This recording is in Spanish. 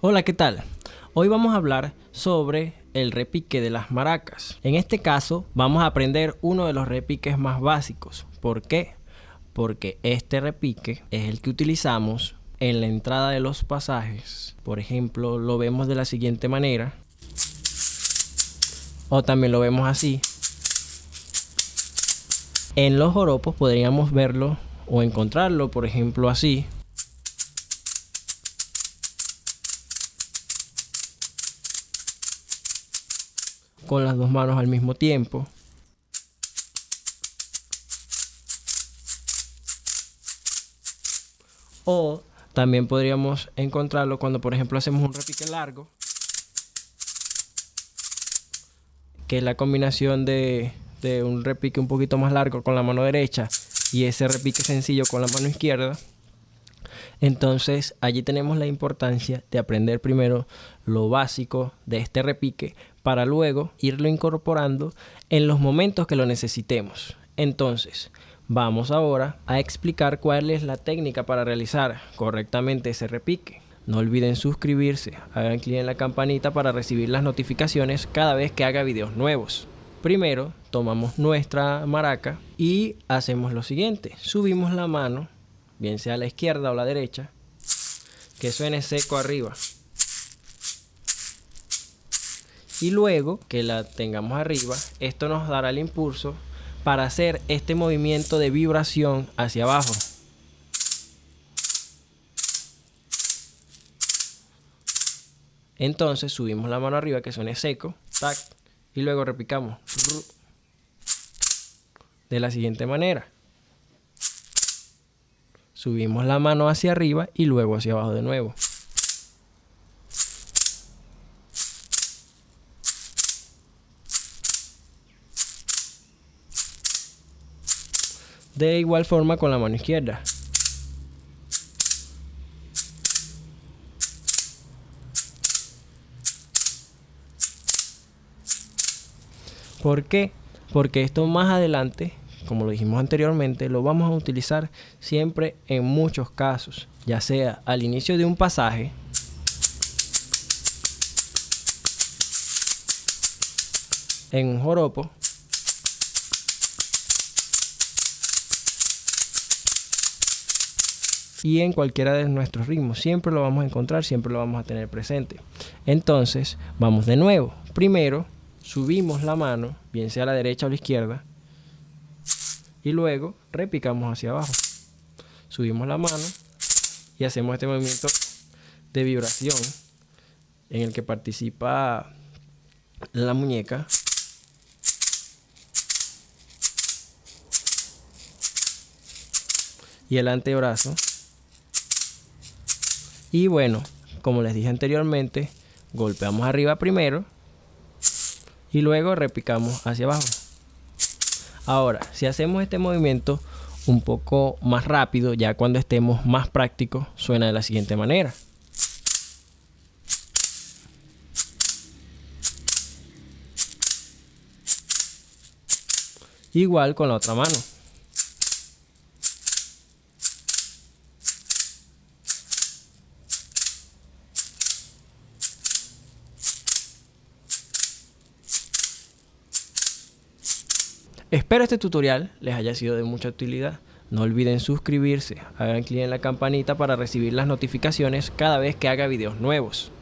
Hola, ¿qué tal? Hoy vamos a hablar sobre el repique de las maracas. En este caso vamos a aprender uno de los repiques más básicos. ¿Por qué? Porque este repique es el que utilizamos en la entrada de los pasajes. Por ejemplo, lo vemos de la siguiente manera. O también lo vemos así. En los joropos podríamos verlo o encontrarlo, por ejemplo, así. Con las dos manos al mismo tiempo. O también podríamos encontrarlo cuando, por ejemplo, hacemos un repique largo, que es la combinación de un repique un poquito más largo con la mano derecha y ese repique sencillo con la mano izquierda. Entonces allí tenemos la importancia de aprender primero lo básico de este repique para luego irlo incorporando en los momentos que lo necesitemos. Entonces vamos ahora a explicar cuál es la técnica para realizar correctamente ese repique. No olviden suscribirse, hagan clic en la campanita para recibir las notificaciones cada vez que haga videos nuevos. Primero tomamos nuestra maraca y hacemos lo siguiente: subimos la mano, bien sea a la izquierda o la derecha, que suene seco arriba. Y luego que la tengamos arriba, esto nos dará el impulso para hacer este movimiento de vibración hacia abajo. Entonces subimos la mano arriba, que suene seco, tac, y luego repicamos de la siguiente manera. Subimos la mano hacia arriba y luego hacia abajo de nuevo. De igual forma con la mano izquierda. ¿Por qué? Porque esto más adelante, como lo dijimos anteriormente, lo vamos a utilizar siempre en muchos casos, ya sea al inicio de un pasaje, en un joropo, y en cualquiera de nuestros ritmos. Siempre lo vamos a encontrar, siempre lo vamos a tener presente. Entonces vamos de nuevo. Primero subimos la mano, bien sea a la derecha o a la izquierda, y luego repicamos hacia abajo. Subimos la mano y hacemos este movimiento de vibración en el que participa la muñeca y el antebrazo. Y bueno, como les dije anteriormente, golpeamos arriba primero y luego repicamos hacia abajo. Ahora, si hacemos este movimiento un poco más rápido, ya cuando estemos más prácticos, suena de la siguiente manera. Igual con la otra mano. Espero este tutorial les haya sido de mucha utilidad. No olviden suscribirse, hagan clic en la campanita para recibir las notificaciones cada vez que haga videos nuevos.